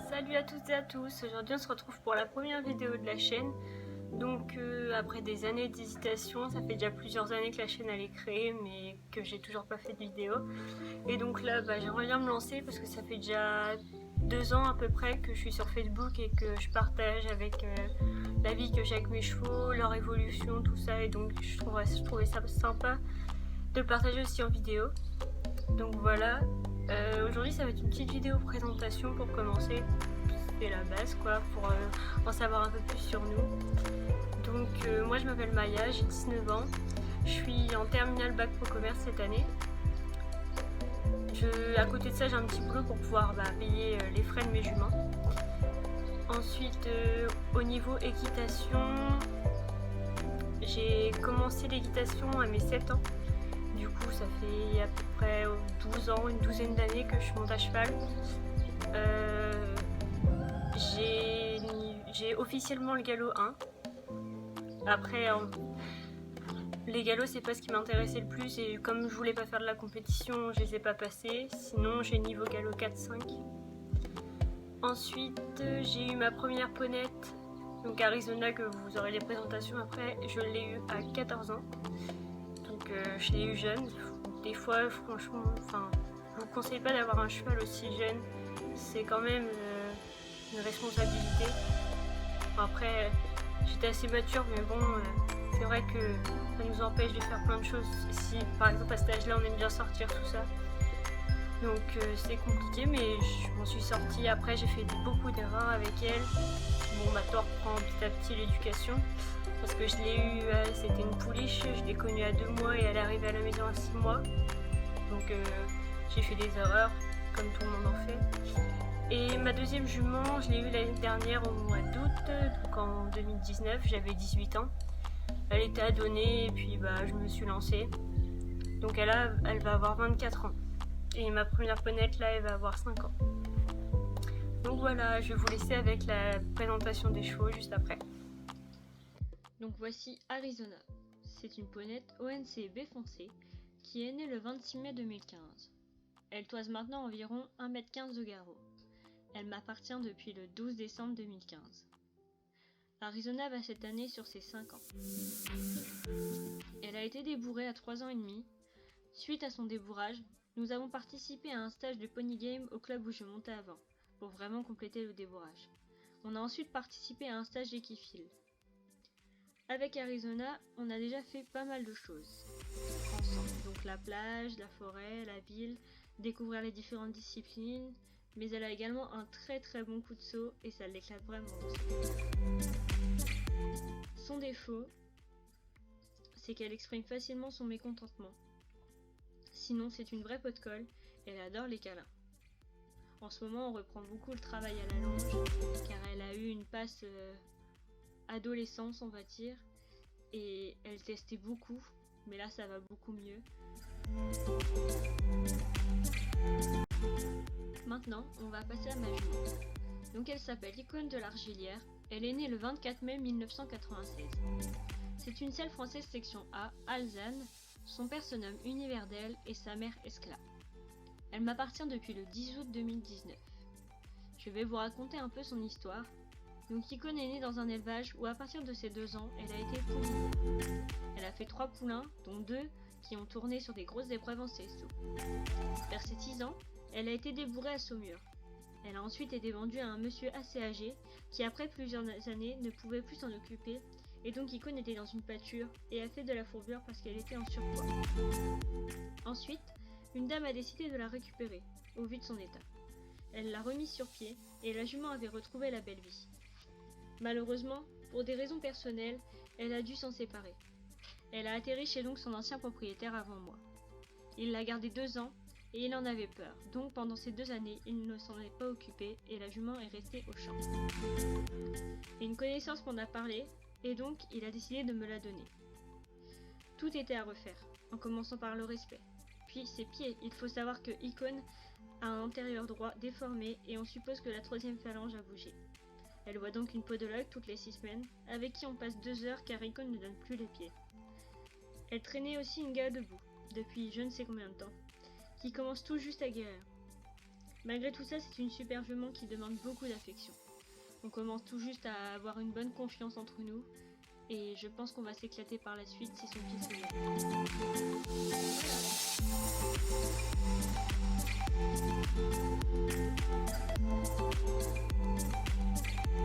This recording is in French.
Salut à toutes et à tous, aujourd'hui on se retrouve pour la première vidéo de la chaîne. Donc après des années d'hésitation, ça fait déjà plusieurs années que la chaîne elle est créée mais que j'ai toujours pas fait de vidéo. Et donc là j'aimerais bien me lancer parce que ça fait déjà 2 ans à peu près que je suis sur Facebook et que je partage avec la vie que j'ai avec mes chevaux, leur évolution, tout ça. Et donc je trouvais ça sympa de le partager aussi en vidéo. Donc voilà, aujourd'hui ça va être une petite vidéo présentation pour commencer. C'est la base quoi, pour en savoir un peu plus sur nous. Donc moi je m'appelle Maya, j'ai 19 ans, je suis en terminale bac pro commerce cette année. À côté de ça j'ai un petit boulot pour pouvoir payer les frais de mes juments. Ensuite au niveau équitation, j'ai commencé l'équitation à mes 7 ans. Du coup ça fait à peu près 12 ans, une douzaine d'années que je monte à cheval. J'ai officiellement le galop 1. Après, les galops c'est pas ce qui m'intéressait le plus et comme je voulais pas faire de la compétition, je les ai pas passés. Sinon j'ai niveau galop 4-5. Ensuite j'ai eu ma première ponette, donc Arizona, que vous aurez les présentations après. Je l'ai eu à 14 ans. Donc je l'ai eu jeune. Des fois franchement, je vous conseille pas d'avoir un cheval aussi jeune. C'est quand même une responsabilité. Après, j'étais assez mature, mais bon, c'est vrai que ça nous empêche de faire plein de choses. Si par exemple à cet âge-là, on aime bien sortir, tout ça. Donc c'est compliqué, mais je m'en suis sortie. Après, j'ai fait beaucoup d'erreurs avec elle. Bon, maintenant, on reprend petit à petit l'éducation. Parce que je l'ai eu, c'était une pouliche, je l'ai connue à 2 mois et elle est arrivée à la maison à 6 mois. Donc j'ai fait des erreurs, comme tout le monde en fait. Et ma deuxième jument, je l'ai eue l'année dernière au mois d'août, donc en 2019, j'avais 18 ans. Elle était à donner et puis je me suis lancée. Donc elle va avoir 24 ans. Et ma première ponette là, elle va avoir 5 ans. Donc voilà, je vais vous laisser avec la présentation des chevaux juste après. Donc voici Arizona. C'est une ponette ONC B foncé qui est née le 26 mai 2015. Elle toise maintenant environ 1,15 m de garrot. Elle m'appartient depuis le 12 décembre 2015. Arizona va cette année sur ses 5 ans. Elle a été débourrée à 3 ans et demi. Suite à son débourrage, nous avons participé à un stage de pony game au club où je montais avant, pour vraiment compléter le débourrage. On a ensuite participé à un stage d'équifile. Avec Arizona, on a déjà fait pas mal de choses ensemble. Donc la plage, la forêt, la ville, découvrir les différentes disciplines, mais elle a également un très bon coup de saut et ça l'éclate vraiment. Son défaut, c'est qu'elle exprime facilement son mécontentement. Sinon, c'est une vraie pot de colle et elle adore les câlins. En ce moment, on reprend beaucoup le travail à la longe car elle a eu une passe adolescence, on va dire, et elle testait beaucoup, mais là ça va beaucoup mieux. Maintenant, on va passer à ma jument. Donc elle s'appelle Icône de l'Argilière. Elle est née le 24 mai 1996. C'est une selle française section A, Alzane. Son père se nomme Univerdel et sa mère Escla. Elle m'appartient depuis le 10 août 2019. Je vais vous raconter un peu son histoire. Donc Icône est née dans un élevage où à partir de ses 2 ans, elle a été poulaine. Elle a fait 3 poulains, dont 2 qui ont tourné sur des grosses épreuves en CSO. Vers ses 6 ans, elle a été débourrée à Saumur. Elle a ensuite été vendue à un monsieur assez âgé qui après plusieurs années ne pouvait plus s'en occuper et donc Icône était dans une pâture et a fait de la fourbure parce qu'elle était en surpoids. Ensuite, une dame a décidé de la récupérer au vu de son état. Elle l'a remise sur pied et la jument avait retrouvé la belle vie. Malheureusement, pour des raisons personnelles, elle a dû s'en séparer. Elle a atterri chez donc son ancien propriétaire avant moi. Il l'a gardée 2 ans et il en avait peur. Donc pendant ces 2 années, il ne s'en est pas occupé et la jument est restée au champ. Et une connaissance m'en a parlé et donc il a décidé de me la donner. Tout était à refaire, en commençant par le respect. Puis ses pieds, il faut savoir que Icône a un antérieur droit déformé et on suppose que la 3e phalange a bougé. Elle voit donc une podologue toutes les 6 semaines, avec qui on passe 2 heures car Icône ne donne plus les pieds. Elle traînait aussi une gars debout, depuis je ne sais combien de temps, qui commence tout juste à guérir. Malgré tout ça, c'est une super jument qui demande beaucoup d'affection. On commence tout juste à avoir une bonne confiance entre nous, et je pense qu'on va s'éclater par la suite si son pied se lève.